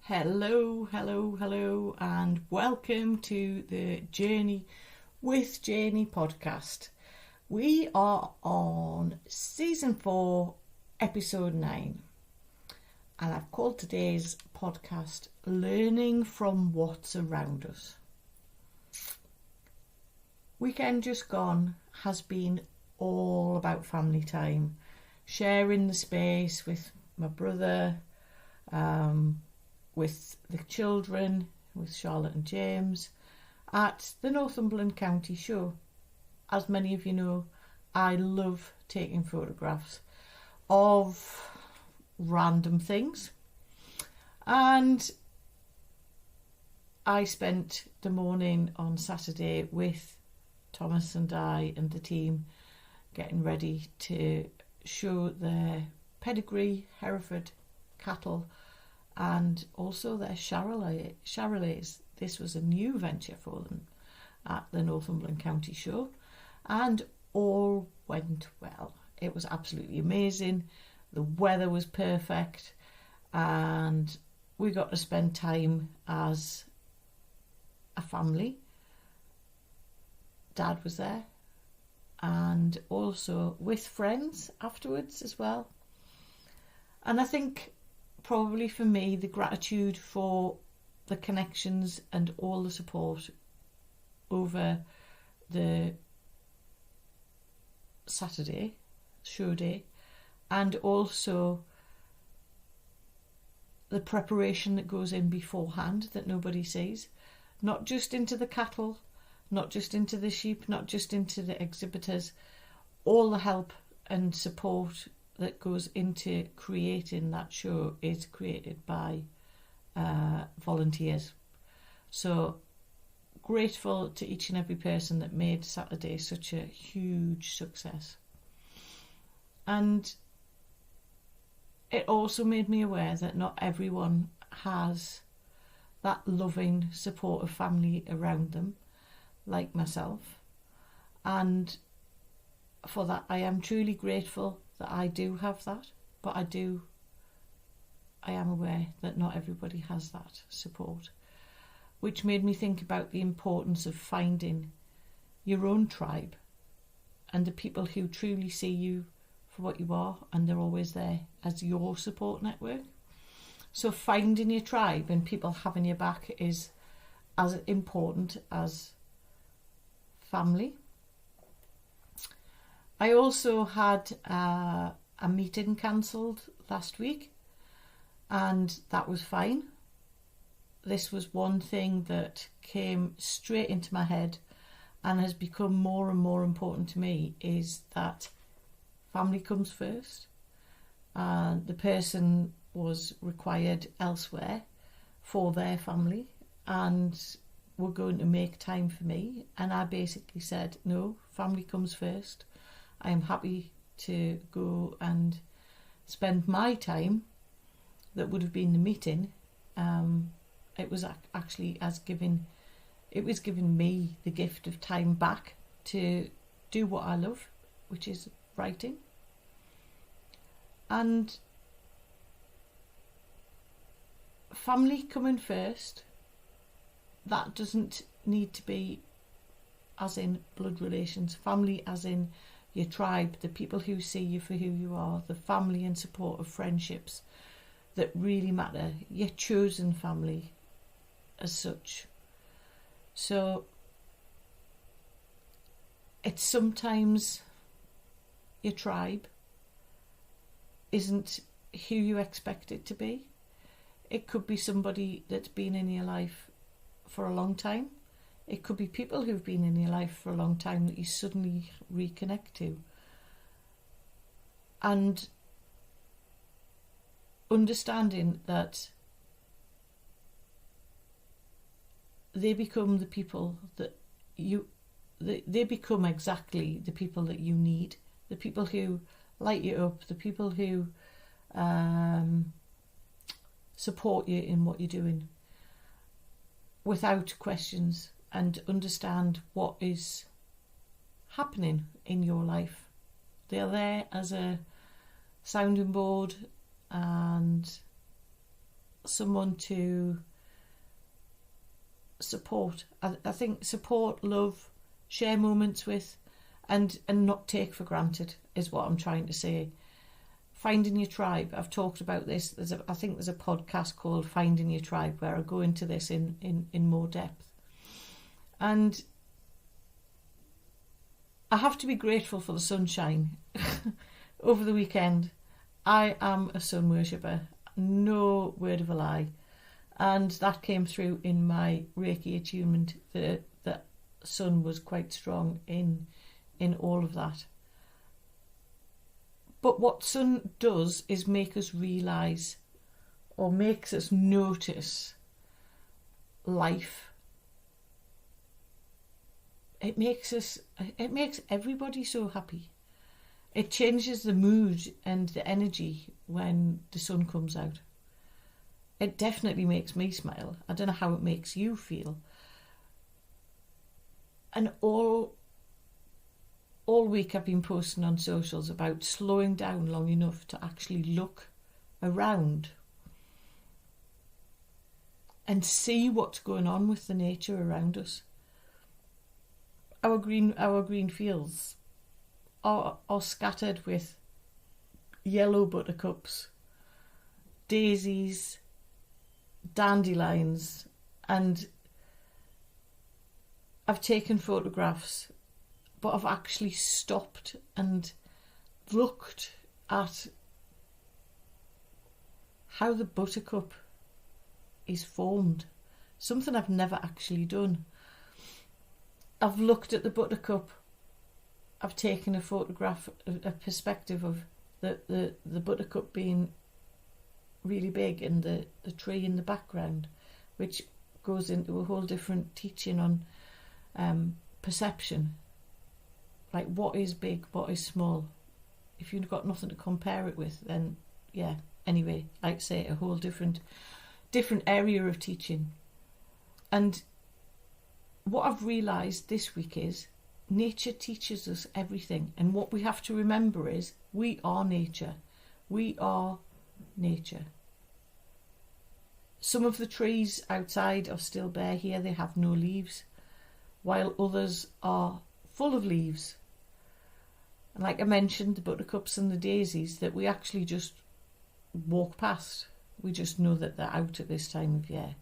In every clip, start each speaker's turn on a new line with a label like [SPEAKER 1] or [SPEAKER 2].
[SPEAKER 1] Hello, and welcome to the Journey with Janey podcast. We are on season 4, episode 9, and I've called today's podcast Learning from What's Around Us. Weekend just gone has been all about family time, sharing the space with my brother, with the children, with Charlotte and James, at the Northumberland County Show. As many of you know, I love taking photographs of random things, and I spent the morning on Saturday with Thomas and I and the team getting ready to show their pedigree Hereford cattle and also their Charolais. This was a new venture for them at the Northumberland County Show, and all went well. It was absolutely amazing. The weather was perfect, and we got to spend time as a family. Dad was there, and also with friends afterwards as well. And I think probably for me, the gratitude for the connections and all the support over the Saturday show day, and also the preparation that goes in beforehand that nobody sees, not just into the cattle, not just into the sheep, not just into the exhibitors, all the help and support that goes into creating that show is created by volunteers. So grateful to each and every person that made Saturday such a huge success. And it also made me aware that not everyone has that loving, supportive family around them like myself, and for that I am truly grateful that I do have that, but I am aware that not everybody has that support, which made me think about the importance of finding your own tribe and the people who truly see you for what you are, and they're always there as your support network. So finding your tribe and people having your back is as important as family. I also had a meeting cancelled last week, and that was fine. This was one thing that came straight into my head and has become more and more important to me, is that family comes first. The person was required elsewhere for their family and were going to make time for me, and I basically said, no, family comes first. I am happy to go and spend my time that would have been the meeting. It was actually giving me the gift of time back to do what I love, which is writing. And family coming first, that doesn't need to be as in blood relations. Family as in your tribe, the people who see you for who you are, the family and support of friendships that really matter, your chosen family as such. So it's sometimes your tribe isn't who you expect it to be. It could be somebody that's been in your life for a long time. It could be people who've been in your life for a long time that you suddenly reconnect to. And understanding that they become the people that they become exactly the people that you need, the people who light you up, the people who support you in what you're doing without questions, and understand what is happening in your life. They're there as a sounding board and someone to support. I think support, love, share moments with, and not take for granted is what I'm trying to say. Finding your tribe. I've talked about this. I think there's a podcast called Finding Your Tribe where I go into this in more depth. And I have to be grateful for the sunshine. Over the weekend, I am a sun worshipper. No word of a lie. And that came through in my Reiki attunement. The sun was quite strong in all of that. But what sun does is make us realise, or makes us notice, life. It makes everybody so happy. It changes the mood and the energy when the sun comes out. It definitely makes me smile. I don't know how it makes you feel. And all week I've been posting on socials about slowing down long enough to actually look around and see what's going on with the nature around us. Our green fields are scattered with yellow buttercups, daisies, dandelions, and I've taken photographs, but I've actually stopped and looked at how the buttercup is formed. Something I've never actually done. I've looked at the buttercup. I've taken a photograph, a perspective of the buttercup being really big and the tree in the background, which goes into a whole different teaching on perception. Like, what is big, what is small? If you've got nothing to compare it with, then yeah. Anyway, like I say, a whole different area of teaching. And what I've realised this week is nature teaches us everything. And what we have to remember is we are nature. We are nature. Some of the trees outside are still bare here. They have no leaves, while others are full of leaves. And like I mentioned, the buttercups and the daisies that we actually just walk past. We just know that they're out at this time of year.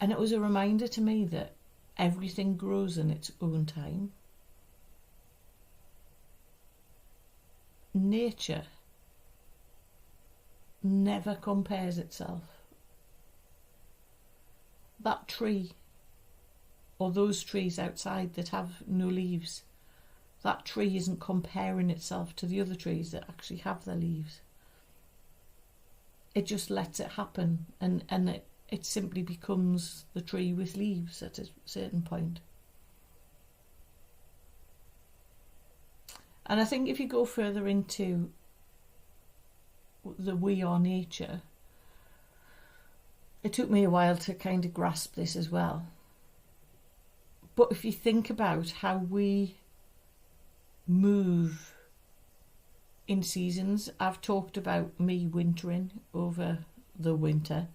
[SPEAKER 1] And it was a reminder to me that everything grows in its own time. Nature never compares itself. That tree, or those trees outside that have no leaves, that tree isn't comparing itself to the other trees that actually have their leaves. It just lets it happen, and it simply becomes the tree with leaves at a certain point. And I think if you go further into the we are nature, it took me a while to kind of grasp this as well. But if you think about how we move in seasons, I've talked about me wintering over the winter,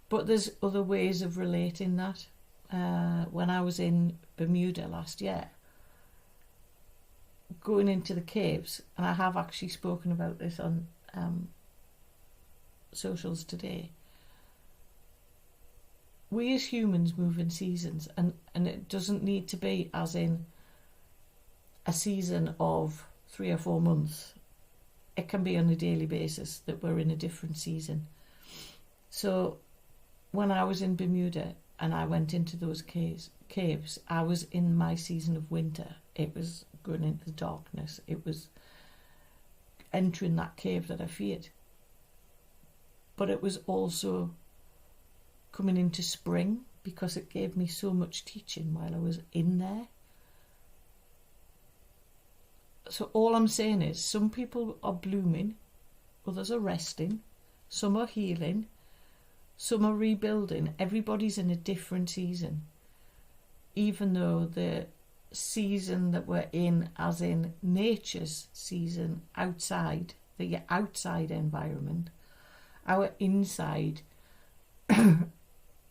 [SPEAKER 1] but there's other ways of relating that. When I was in Bermuda last year, going into the caves, and I have actually spoken about this on socials today, we as humans move in seasons, and it doesn't need to be as in a season of 3 or 4 months. It can be on a daily basis that we're in a different season. So when I was in Bermuda and I went into those caves, I was in my season of winter. It was going into the darkness. It was entering that cave that I feared. But it was also coming into spring, because it gave me so much teaching while I was in there. So all I'm saying is, some people are blooming, others are resting, some are healing, some are rebuilding. Everybody's in a different season, even though the season that we're in, as in nature's season outside, the outside environment, our inside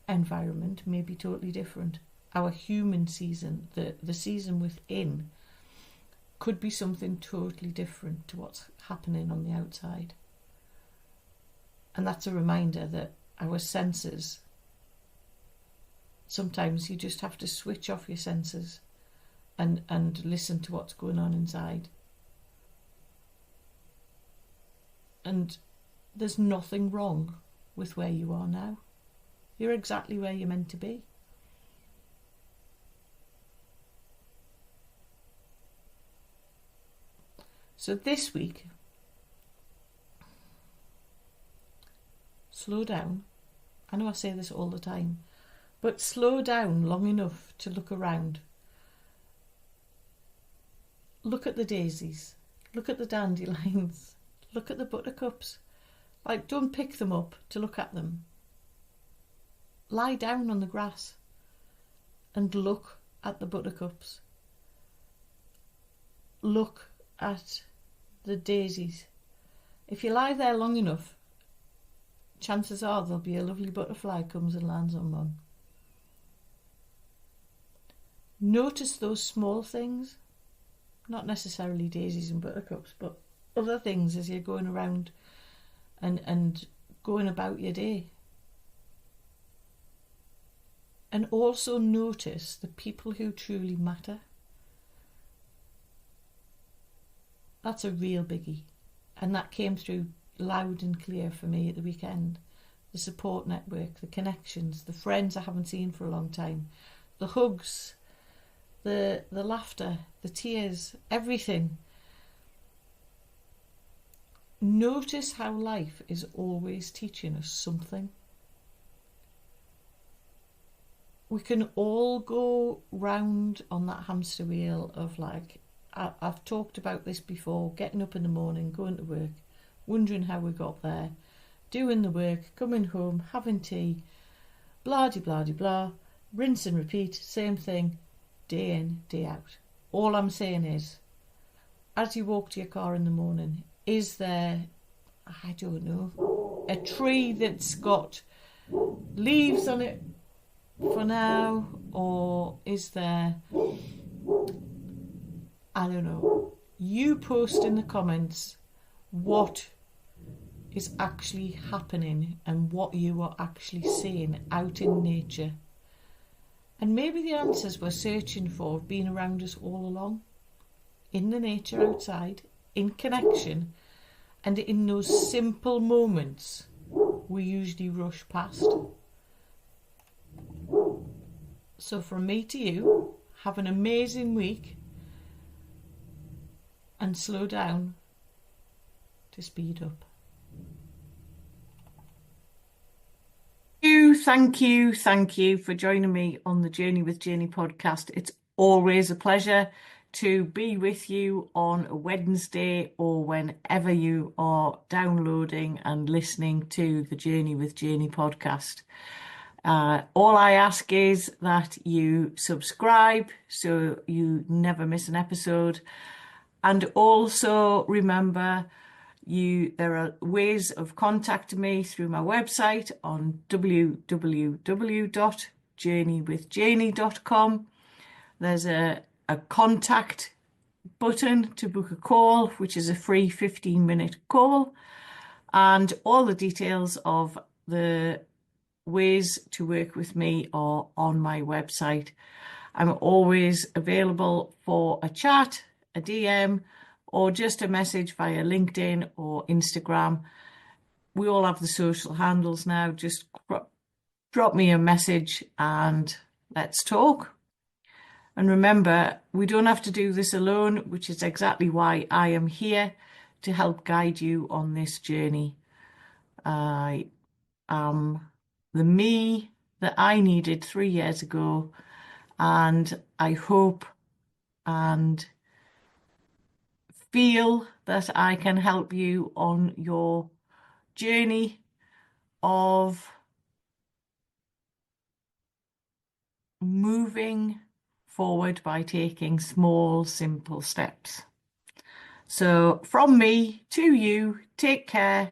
[SPEAKER 1] environment may be totally different. Our human season, the season within, could be something totally different to what's happening on the outside. And that's a reminder that our senses, sometimes you just have to switch off your senses and listen to what's going on inside. And there's nothing wrong with where you are now. You're exactly where you're meant to be. So this week, slow down. I know I say this all the time, but slow down long enough to look around. Look at the daisies. Look at the dandelions. Look at the buttercups. Like, don't pick them up to look at them. Lie down on the grass and look at the buttercups. Look at the daisies. If you lie there long enough, chances are there'll be a lovely butterfly comes and lands on one. Notice those small things, not necessarily daisies and buttercups, but other things as you're going around and going about your day. And also notice the people who truly matter. That's a real biggie. And that came through loud and clear for me at the weekend. The support network, the connections, the friends I haven't seen for a long time, the hugs, the laughter, the tears, everything. Notice how life is always teaching us something. We can all go round on that hamster wheel of, like, I've talked about this before, getting up in the morning, going to work, wondering how we got there, doing the work, coming home, having tea, blah-de-blah-de-blah, rinse and repeat, same thing, day in, day out. All I'm saying is, as you walk to your car in the morning, is there, I don't know, a tree that's got leaves on it for now, or is there, I don't know. You post in the comments what is actually happening and what you are actually seeing out in nature. And maybe the answers we're searching for have been around us all along, in the nature outside, in connection, and in those simple moments we usually rush past. So from me to you, have an amazing week and slow down to speed up. Thank you for joining me on the Journey with Janey podcast. It's always a pleasure to be with you on a Wednesday or whenever you are downloading and listening to the Journey with Janey podcast. All I ask is that you subscribe so you never miss an episode. And also remember, there are ways of contacting me through my website on www.journeywithjaney.com. There's a contact button to book a call, which is a free 15-minute call. And all the details of the ways to work with me are on my website. I'm always available for a chat, a DM, or just a message via LinkedIn or Instagram. We all have the social handles now. Just drop me a message and let's talk. And remember, we don't have to do this alone, which is exactly why I am here to help guide you on this journey. I am the me that I needed 3 years ago, and I hope and feel that I can help you on your journey of moving forward by taking small, simple steps.
[SPEAKER 2] So from me to you, take care.